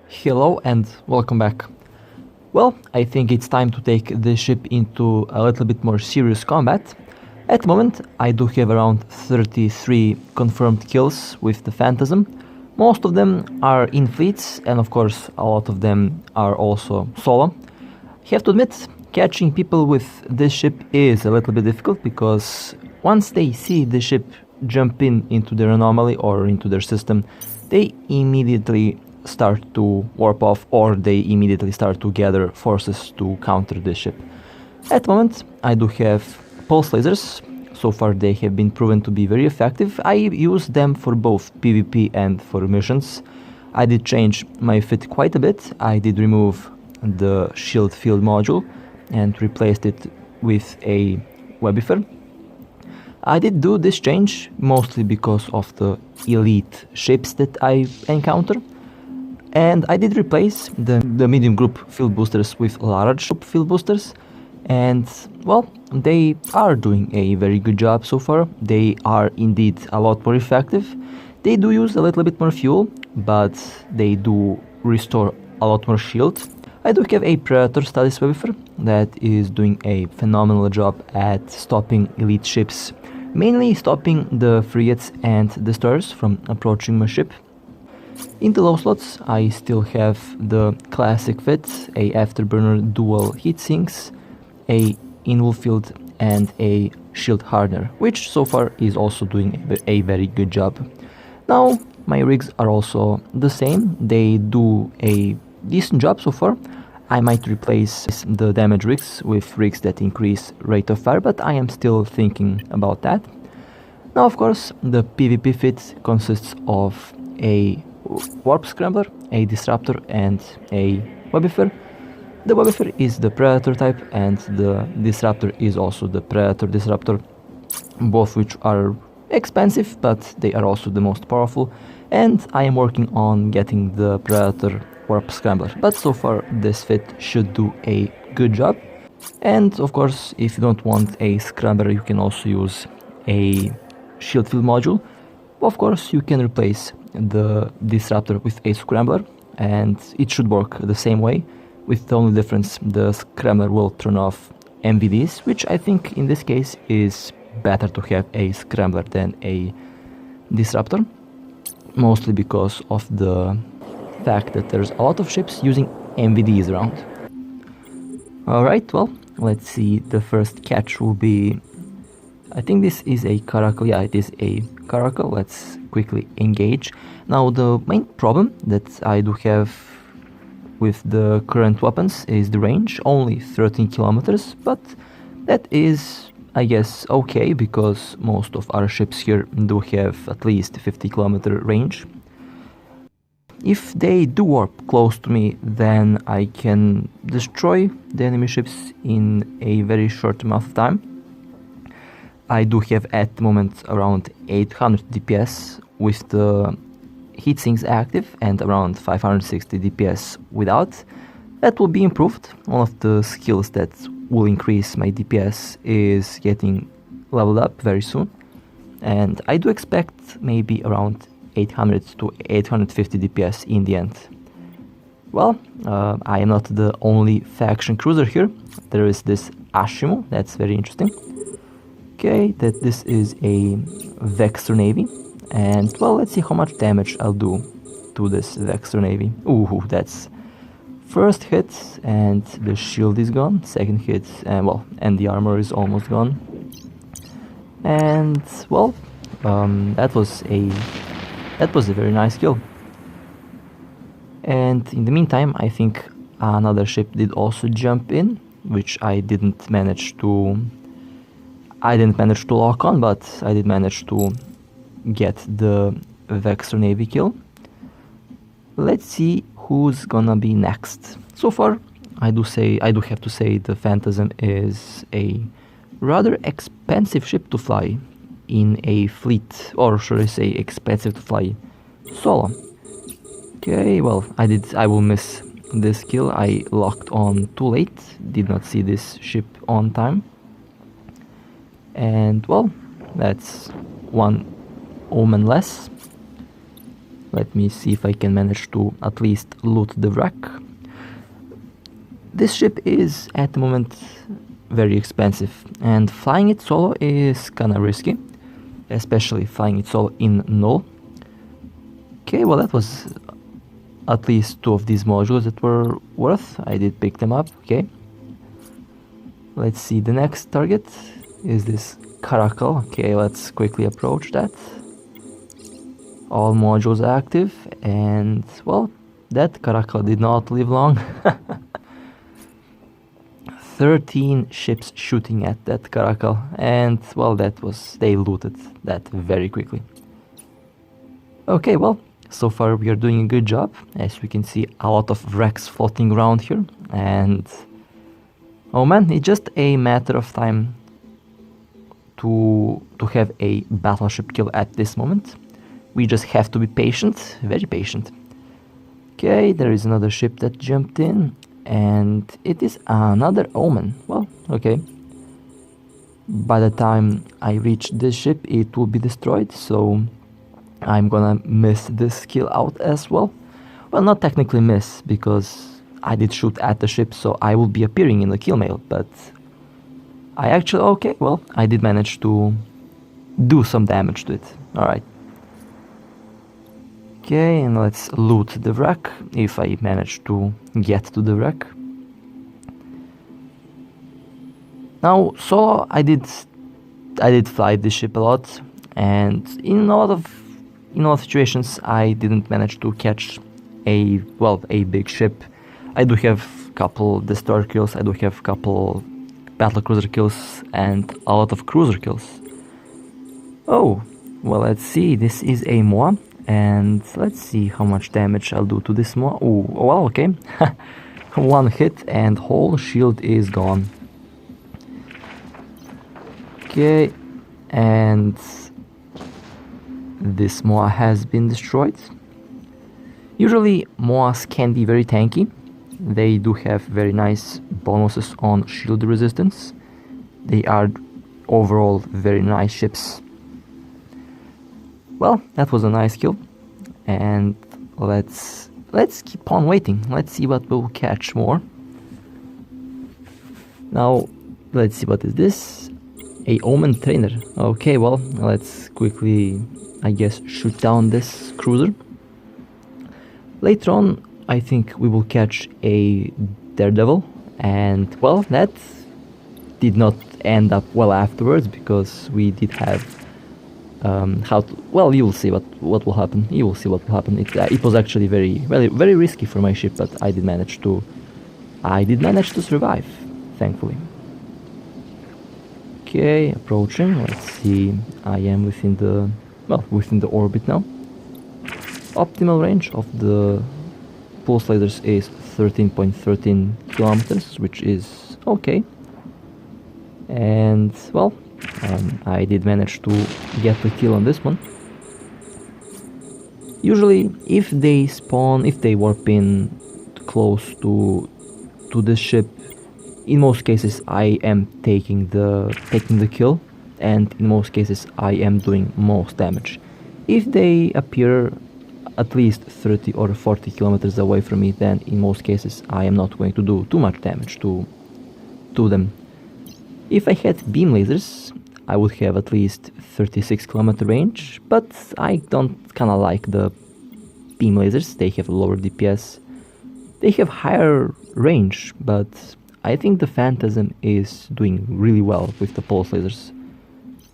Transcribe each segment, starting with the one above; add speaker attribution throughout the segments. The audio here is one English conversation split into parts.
Speaker 1: Hello and welcome back. Well, I think it's time to take this ship into a little bit more serious combat. At the moment, I do have around 33 confirmed kills with the Phantasm. Most of them are in fleets, and of course a lot of them are also solo. Have to admit, catching people with this ship is a little bit difficult because once they see the ship jump into their anomaly or into their system, they immediately start to warp off, or they immediately start to gather forces to counter this ship. At the moment, I do have pulse lasers. So far they have been proven to be very effective. I use them for both PvP and for missions. I did change my fit quite a bit. I did remove the shield field module and replaced it with a webifer. I did do this change mostly because of the elite ships that I encounter. And I did replace the medium group field boosters with large group field boosters. And well, they are doing a very good job so far. They are indeed a lot more effective. They do use a little bit more fuel, but they do restore a lot more shield. I do have a Predator Status Webifer that is doing a phenomenal job at stopping elite ships, mainly stopping the frigates and destroyers from approaching my ship. In the low slots, I still have the classic fit, a afterburner dual heatsinks, a invul field and a shield hardener, which so far is also doing a very good job. Now my rigs are also the same, they do a decent job so far. I might replace the damage rigs with rigs that increase rate of fire, but I am still thinking about that. Now of course the PvP fit consists of a warp scrambler, a disruptor and a webifer. The webifer is the Predator type and the disruptor is also the Predator disruptor, both which are expensive but they are also the most powerful, and I am working on getting the Predator warp scrambler, but so far this fit should do a good job. And of course, if you don't want a scrambler, you can also use a shield field module. Of course, you can replace the disruptor with a scrambler and it should work the same way, with the only difference the scrambler will turn off MVDs, which I think in this case is better to have a scrambler than a disruptor, mostly because of the fact that there's a lot of ships using MVDs around. Alright, well, let's see, the first catch will be, I think this is a caracal, yeah, it is a caracal. Let's quickly engage. Now the main problem that I do have with the current weapons is the range, only 13 kilometers, but that is, I guess, okay, because most of our ships here do have at least 50 kilometer range. If they do warp close to me, then I can destroy the enemy ships in a very short amount of time. I do have at the moment around 800 DPS with the heatsinks active and around 560 DPS without. That will be improved. One of the skills that will increase my DPS is getting leveled up very soon, and I do expect maybe around 800 to 850 DPS in the end. Well, I am not the only faction cruiser here. There is this Ashimo, that's very interesting. Okay, that this is a Vexor Navy, and well, let's see how much damage I'll do to this Vexor Navy. Ooh, that's first hit and the shield is gone, second hit and well, and the armor is almost gone. And well, that was a very nice kill. And in the meantime, I think another ship did also jump in, which I didn't manage to lock on, but I did manage to get the Vexor Navy kill. Let's see who's gonna be next. So far, I do have to say the Phantasm is a rather expensive ship to fly in a fleet, or should I say expensive to fly solo. Okay, well, I will miss this kill. I locked on too late, did not see this ship on time. And well, that's one omen less. Let me see if I can manage to at least loot the wreck. This ship is at the moment very expensive, and flying it solo is kinda risky, especially flying it solo in null. Okay, well that was at least 2 of these modules that were worth. I did pick them up, okay. Let's see, the next target is this caracal. Okay, let's quickly approach that. All modules active, and well, that caracal did not live long. 13 ships shooting at that caracal, and well, they looted that very quickly. Okay, well, so far we are doing a good job. As we can see, a lot of wrecks floating around here, and oh man, it's just a matter of time to have a battleship kill at this moment. We just have to be patient, very patient. Okay, there is another ship that jumped in, and it is another Omen. Well, okay. By the time I reach this ship, it will be destroyed, so I'm gonna miss this kill out as well. Well, not technically miss, because I did shoot at the ship, so I will be appearing in the kill mail, but I actually, okay, well, I did manage to do some damage to it. Alright. Okay, and let's loot the wreck, if I manage to get to the wreck. Now, solo, I did fly this ship a lot, and in a lot of situations, I didn't manage to catch a big ship. I do have a couple destroyer kills, I do have a couple battlecruiser kills, and a lot of cruiser kills. Oh, well, let's see, this is a MOA. And let's see how much damage I'll do to this MOA. Oh, well, okay. 1 hit and whole shield is gone. Okay, and this MOA has been destroyed. Usually MOAs can be very tanky. They do have very nice bonuses on shield resistance. They are overall very nice ships. Well, that was a nice kill, and let's keep on waiting. Let's see what we'll catch more. Now, let's see, what is this? A Omen trainer. Okay, well, let's quickly, I guess, shoot down this cruiser. Later on, I think we will catch a Daredevil, and well, that did not end up well afterwards, because we did have well, you will see what will happen. You will see what will happen. It was actually very risky for my ship, but I did manage to survive, thankfully. Okay, approaching. Let's see. I am within the orbit now. Optimal range of the pulse lasers is 13.13 kilometers, which is okay. And well, I did manage to get the kill on this one. Usually, if they warp in close to this ship, in most cases I am taking the kill, and in most cases I am doing most damage. If they appear at least 30 or 40 kilometers away from me, then in most cases I am not going to do too much damage to them. If I had beam lasers, I would have at least 36 kilometer range, but I don't kinda like the beam lasers. They have lower DPS. They have higher range, but I think the Phantasm is doing really well with the pulse lasers.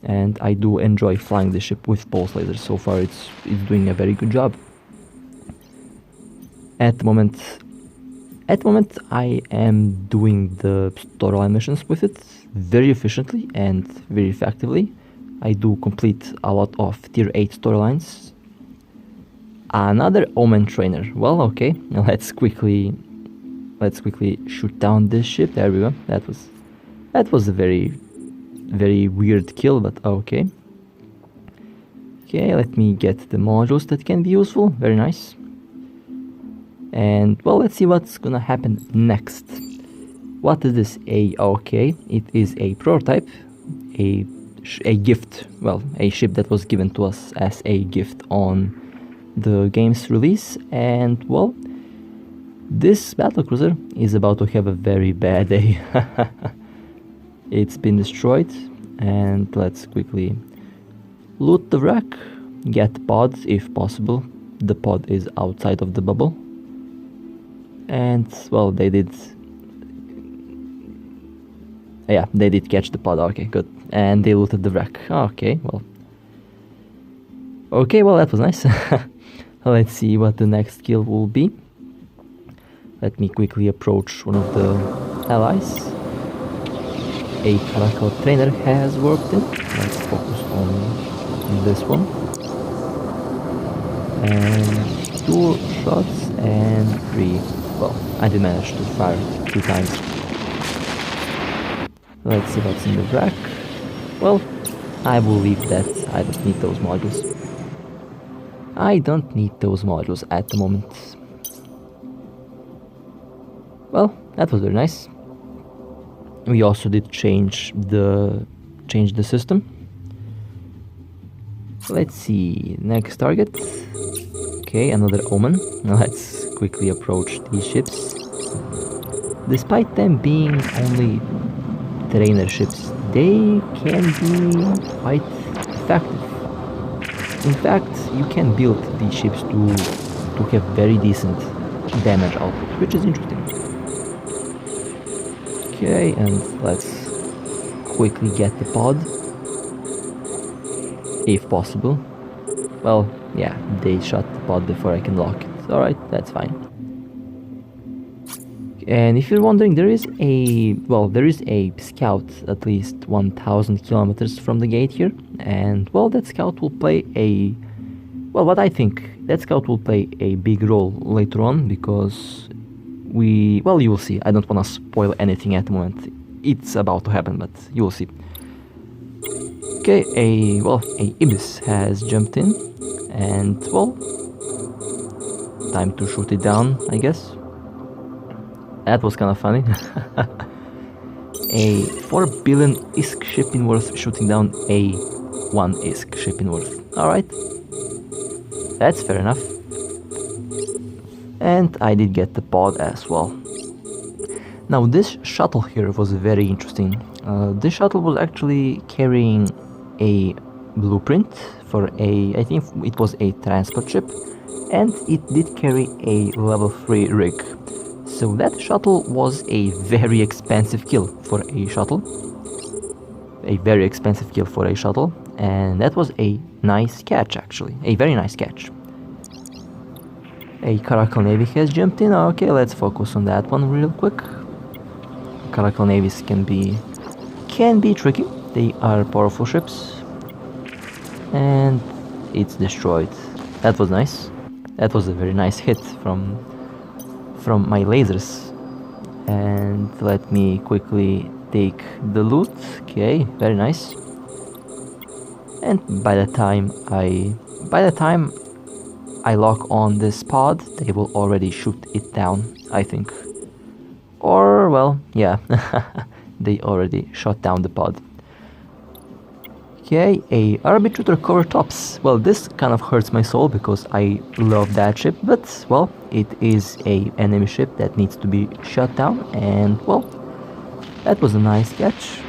Speaker 1: And I do enjoy flying the ship with pulse lasers. So far it's doing a very good job. At the moment I am doing the storyline missions with it very efficiently and very effectively. I do complete a lot of tier 8 storylines. Another Omen trainer. Well, okay, now let's quickly shoot down this ship. There we go. That was a very weird kill, but okay. Okay, let me get the modules that can be useful. Very nice. And well, let's see what's gonna happen next. What is this? Okay, it is a prototype, a gift. Well, a ship that was given to us as a gift on the game's release, and well, this battlecruiser is about to have a very bad day. It's been destroyed, and let's quickly loot the wreck, get pods if possible. The pod is outside of the bubble, and well, they did catch the pod. Okay, good. And they looted the wreck. Okay, well, that was nice. Let's see what the next kill will be. Let me quickly approach one of the allies. A caracal trainer has worked in. Let's focus on this one. And 2 shots and 3. Well, I did manage to fire 2 times. Let's see what's in the wreck. Well, I will leave that. I don't need those modules. I don't need those modules at the moment. Well, that was very nice. We also did change the system. Let's see, next target. Okay, another Omen. Now let's quickly approach these ships. Despite them being only trainer ships, they can be quite effective. In fact, you can build these ships to have very decent damage output, which is interesting. Okay, and let's quickly get the pod, if possible. Well, yeah, they shot the pod before I can lock it. Alright, that's fine. And if you're wondering, there is a scout at least 1,000 kilometers from the gate here, and well, that scout will play I think that scout will play a big role later on, because you will see. I don't want to spoil anything at the moment. It's about to happen, but you will see. Okay, a Ibis has jumped in, and well, time to shoot it down, I guess. That was kind of funny. A 4 billion ISK ship in worth shooting down a 1 ISK ship in worth. Alright, that's fair enough. And I did get the pod as well. Now this shuttle here was very interesting. This shuttle was actually carrying a blueprint for I think it was a transport ship, and it did carry a level 3 rig. So that shuttle was a very expensive kill for a shuttle. And that was a nice catch, actually. A very nice catch. A Caracal Navy has jumped in. Okay, let's focus on that one real quick. Caracal Navies can be tricky. They are powerful ships. And it's destroyed. That was nice. That was a very nice hit from my lasers. And let me quickly take the loot. Okay, very nice. And by the time I lock on this pod, they will already shoot it down, I think. Or, well, yeah, they already shot down the pod. Okay, a Arbitrator cover tops. Well, this kind of hurts my soul because I love that ship, but, well, it is a enemy ship that needs to be shot down, and, well, that was a nice catch.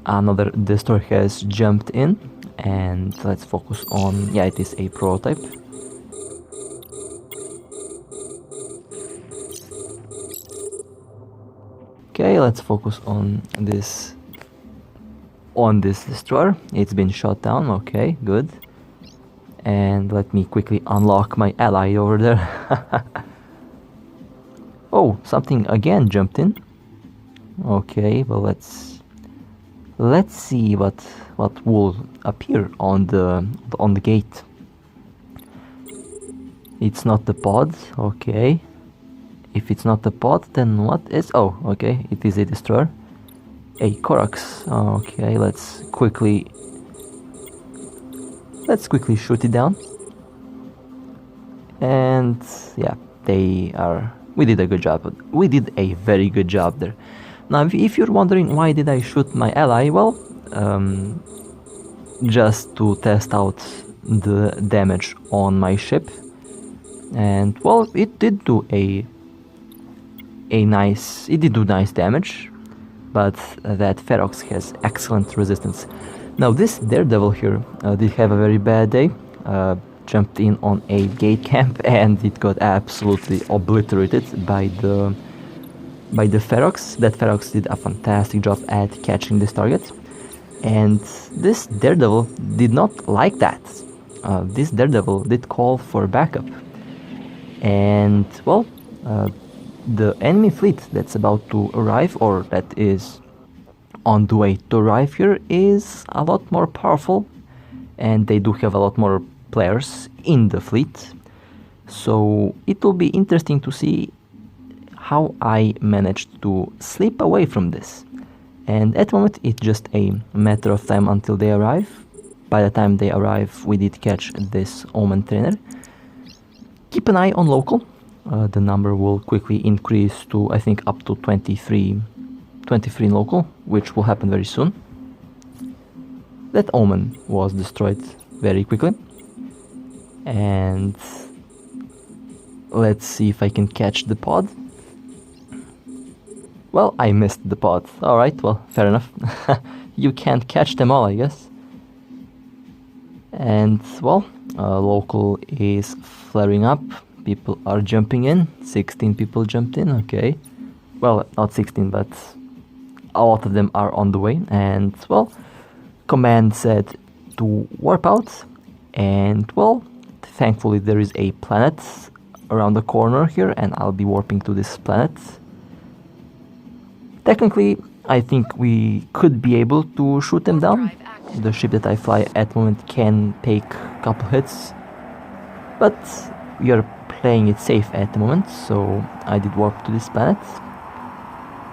Speaker 1: Another destroyer has jumped in, and let's focus on, yeah, it is a prototype. Okay, let's focus on this destroyer. It's been shot down. Okay, good. And let me quickly unlock my ally over there. Oh, something again jumped in. Okay, well, let's see what will appear on the gate. It's not the pod. Okay, if it's not the pod, then what is? Oh, okay, it is a destroyer. A Corax. Okay, let's quickly shoot it down. And yeah, we did a good job. We did a very good job there. Now, if you're wondering why did I shoot my ally, well, just to test out the damage on my ship, and well, it did do nice damage, but that Ferox has excellent resistance. Now this Daredevil here did have a very bad day, jumped in on a gate camp and it got absolutely obliterated by the Ferox. That Ferox did a fantastic job at catching this target, and this Daredevil did not like that. This Daredevil did call for backup, and well, the enemy fleet that's about to arrive, or that is on the way to arrive here, is a lot more powerful, and they do have a lot more players in the fleet. So it will be interesting to see how I managed to slip away from this. And at the moment it's just a matter of time until they arrive. By the time they arrive, we did catch this Omen trainer. Keep an eye on local. The number will quickly increase to, I think, up to 23 in local, which will happen very soon. That Omen was destroyed very quickly. And let's see if I can catch the pod. Well, I missed the pod. Alright, well, fair enough. You can't catch them all, I guess. And, well, local is flaring up. People are jumping in. 16 people jumped in, okay. Well, not 16, but a lot of them are on the way. And, well, command said to warp out. And, well, thankfully there is a planet around the corner here, and I'll be warping to this planet. Technically, I think we could be able to shoot them down. The ship that I fly at the moment can take a couple hits, but we are playing it safe at the moment, so I did warp to this planet.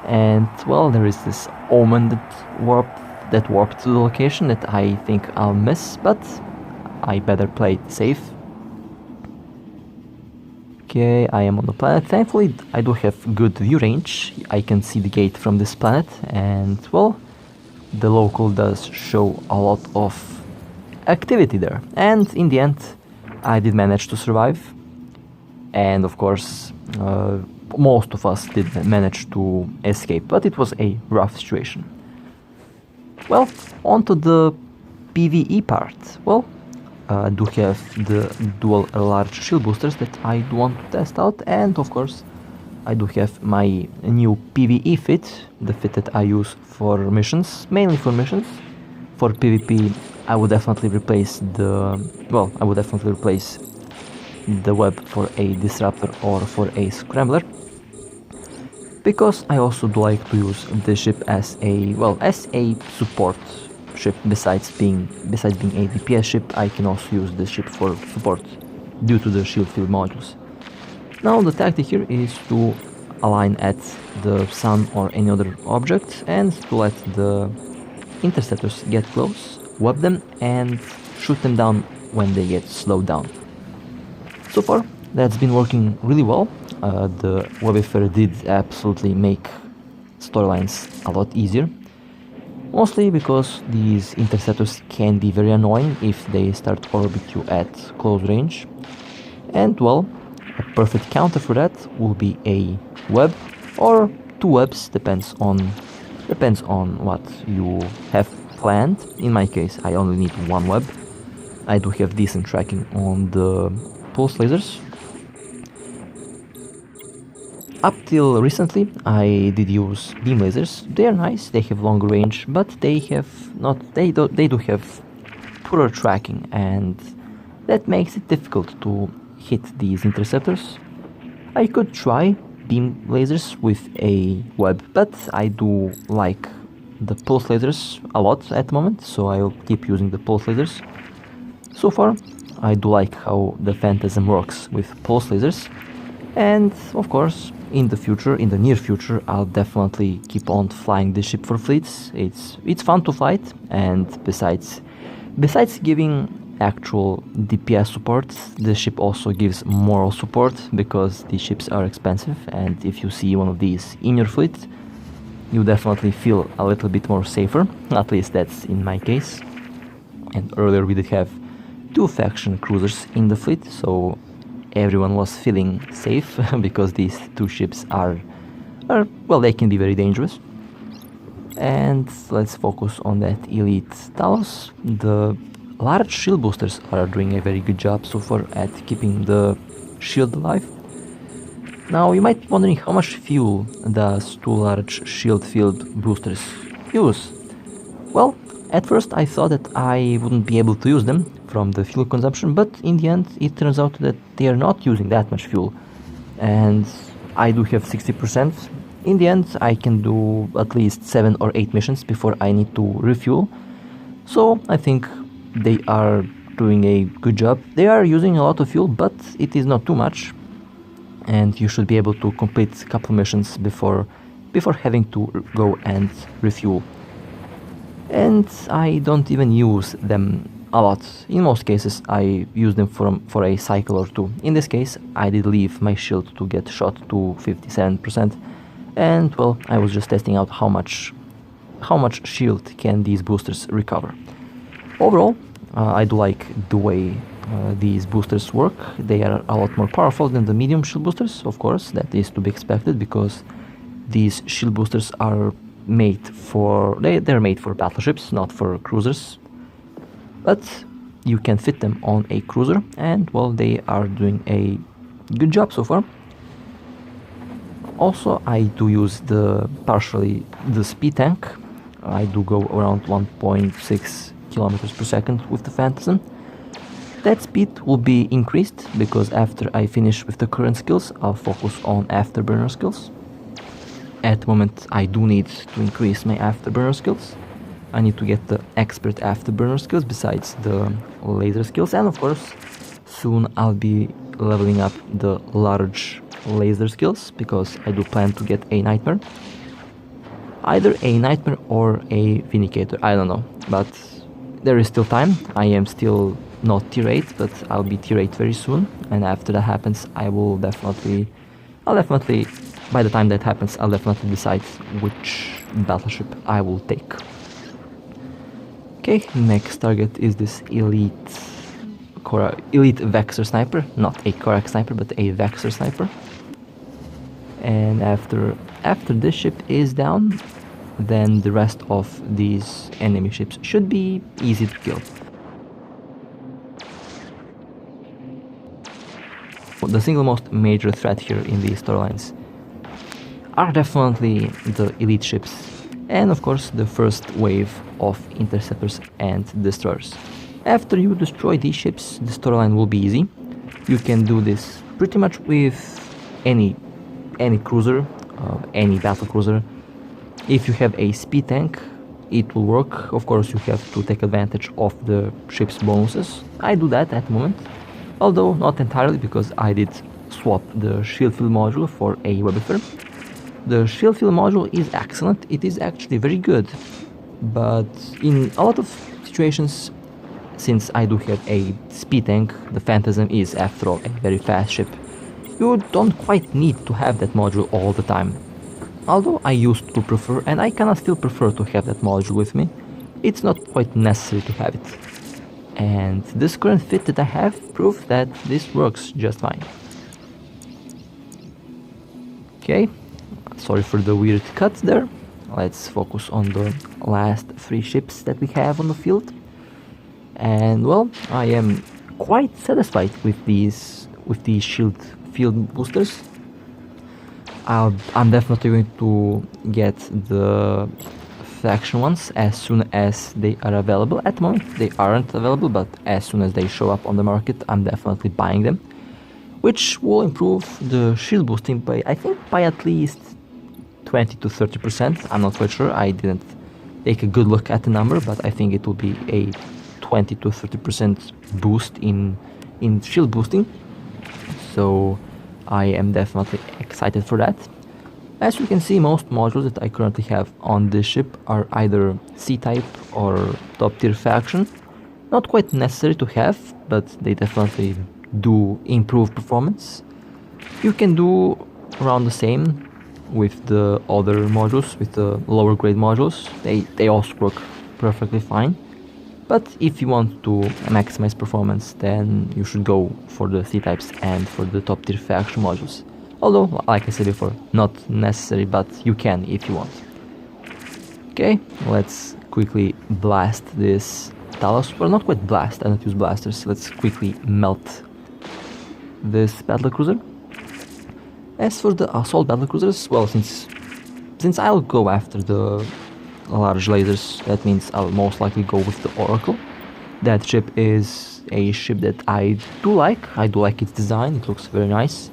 Speaker 1: And well, there is this Omen that warped to the location that I think I'll miss, but I better play it safe. Okay, I am on the planet. Thankfully, I do have good view range. I can see the gate from this planet, and well, the local does show a lot of activity there. And in the end, I did manage to survive. And of course, most of us did manage to escape, but it was a rough situation. Well, on to the PvE part. Well, I do have the dual large shield boosters that I do want to test out, and of course I do have my new PvE fit, the fit that I use for missions, mainly for missions. For PvP I would definitely replace the web for a disruptor or for a scrambler, because I also do like to use this ship as a support ship. Besides being a DPS ship, I can also use this ship for support due to the shield field modules. Now the tactic here is to align at the sun or any other object and to let the interceptors get close, web them and shoot them down when they get slowed down. So far that's been working really well. The Webifer did absolutely make storylines a lot easier. Mostly because these interceptors can be very annoying if they start to orbit you at close range. And well, a perfect counter for that will be a web or two webs, depends on what you have planned. In my case, I only need one web. I do have decent tracking on the pulse lasers. Up till recently, I did use beam lasers. They are nice, they have longer range, but they do have poorer tracking, and that makes it difficult to hit these interceptors. I could try beam lasers with a web, but I do like the pulse lasers a lot at the moment, so I'll keep using the pulse lasers. So far, I do like how the Phantasm works with pulse lasers, and of course, in the near future, I'll definitely keep on flying this ship for fleets. It's fun to fly it, and besides giving actual DPS support, this ship also gives moral support, because these ships are expensive, and if you see one of these in your fleet, you definitely feel a little bit more safer. At least that's in my case. And earlier we did have 2 faction cruisers in the fleet, so everyone was feeling safe because these 2 ships are well, they can be very dangerous. And let's focus on that elite Talos. The large shield boosters are doing a very good job so far at keeping the shield alive. Now you might be wondering how much fuel does 2 large shield field boosters use? Well, at first I thought that I wouldn't be able to use them from the fuel consumption, but in the end it turns out that they are not using that much fuel. And I do have 60%. In the end I can do at least 7 or 8 missions before I need to refuel. So I think they are doing a good job. They are using a lot of fuel, but it is not too much. And you should be able to complete a couple missions before having to go and refuel. And I don't even use them a lot. In most cases I use them for a cycle or 2. In this case I did leave my shield to get shot to 57%, and well, I was just testing out how much shield can these boosters recover. Overall, I do like the way these boosters work. They are a lot more powerful than the medium shield boosters, of course, that is to be expected, because these shield boosters are made for they're made for battleships, not for cruisers. But you can fit them on a cruiser, and well, they are doing a good job so far. Also, I do use partially the speed tank. I do go around 1.6 kilometers per second with the Phantasm. That speed will be increased because after I finish with the current skills, I'll focus on afterburner skills. At the moment I do need to increase my afterburner skills. I need to get the expert afterburner skills besides the laser skills, and of course soon I'll be leveling up the large laser skills because I do plan to get a nightmare. Either a nightmare or a vindicator, I don't know, but there is still time. I am still not tier 8, but I'll be tier 8 very soon, and after that happens I'll definitely, by the time that happens, I'll definitely decide which battleship I will take. Okay, next target is this elite Vexor sniper, not a Korak sniper, but a Vexor sniper. And after this ship is down, then the rest of these enemy ships should be easy to kill. The single most major threat here in these storylines are definitely the elite ships, and of course the first wave of interceptors and destroyers. After you destroy these ships, the storyline will be easy. You can do this pretty much with any cruiser, any battle cruiser. If you have a speed tank, it will work. Of course you have to take advantage of the ship's bonuses. I do that at the moment, although not entirely, because I did swap the shield field module for a Webber. The shield field module is excellent, it is actually very good, but in a lot of situations, since I do have a speed tank, the Phantasm is after all a very fast ship, you don't quite need to have that module all the time. Although I used to prefer, and I kinda still prefer to have that module with me, it's not quite necessary to have it. And this current fit that I have proves that this works just fine. Okay, sorry for the weird cut there. Let's focus on the last 3 ships that we have on the field. And well, I am quite satisfied with these shield field boosters. I'm definitely going to get the faction ones as soon as they are available. At the moment they aren't available, but as soon as they show up on the market, I'm definitely buying them, which will improve the shield boosting by, I think, by at least 20 to 30%. I'm not quite sure, I didn't take a good look at the number, but I think it will be a 20 to 30% boost in shield boosting. So I am definitely excited for that. As you can see, most modules that I currently have on this ship are either C-type or top tier faction. Not quite necessary to have, but they definitely do improve performance. You can do around the same with the other modules, with the lower grade modules. They also work perfectly fine. But if you want to maximize performance, then you should go for the C-types and for the top tier faction modules. Although, like I said before, not necessary, but you can if you want. Okay, let's quickly blast this Talos. Well, not quite blast, I don't use blasters. Let's quickly melt this battlecruiser. As for the assault battlecruisers, well, since I'll go after the large lasers, that means I'll most likely go with the Oracle. That ship is a ship that I do like. I do like its design, it looks very nice.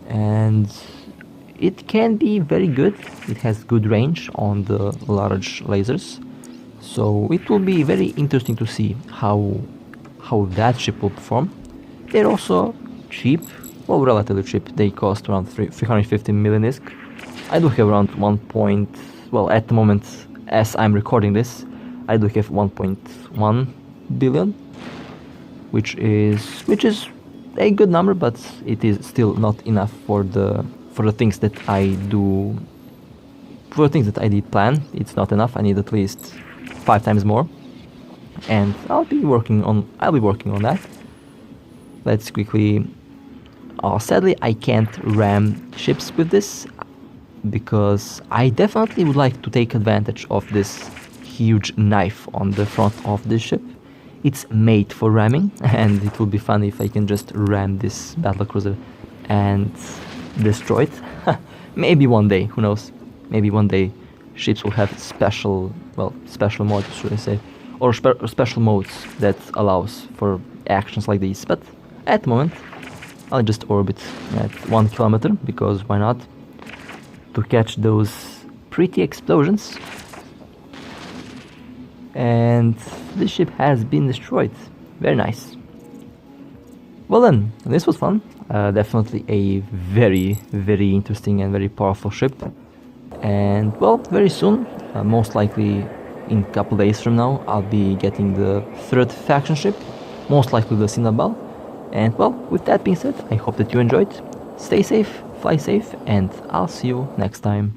Speaker 1: And it can be very good. It has good range on the large lasers. So it will be very interesting to see how that ship will perform. They're also cheap, well, relatively cheap. They cost around 350 million ISK. I do have around well, at the moment, as I'm recording this, I do have 1.1 billion, which is a good number, but it is still not enough for the things that I do. For the things that I did plan, it's not enough. I need at least 5 times more, and I'll be working on that. Let's quickly. Sadly, I can't ram ships with this, because I definitely would like to take advantage of this huge knife on the front of this ship. It's made for ramming, and it will be fun if I can just ram this battlecruiser and destroy it. Maybe one day, who knows? Maybe one day ships will have special mods, should I say, or special modes that allows for actions like these. But at the moment, I'll just orbit at 1 kilometer, because why not? To catch those pretty explosions. And the ship has been destroyed. Very nice. Well then, this was fun. Definitely a very, very interesting and very powerful ship. And well, very soon, most likely in a couple days from now, I'll be getting the 3rd faction ship, most likely the Cinnabal. And well, with that being said, I hope that you enjoyed. Stay safe, fly safe, and I'll see you next time.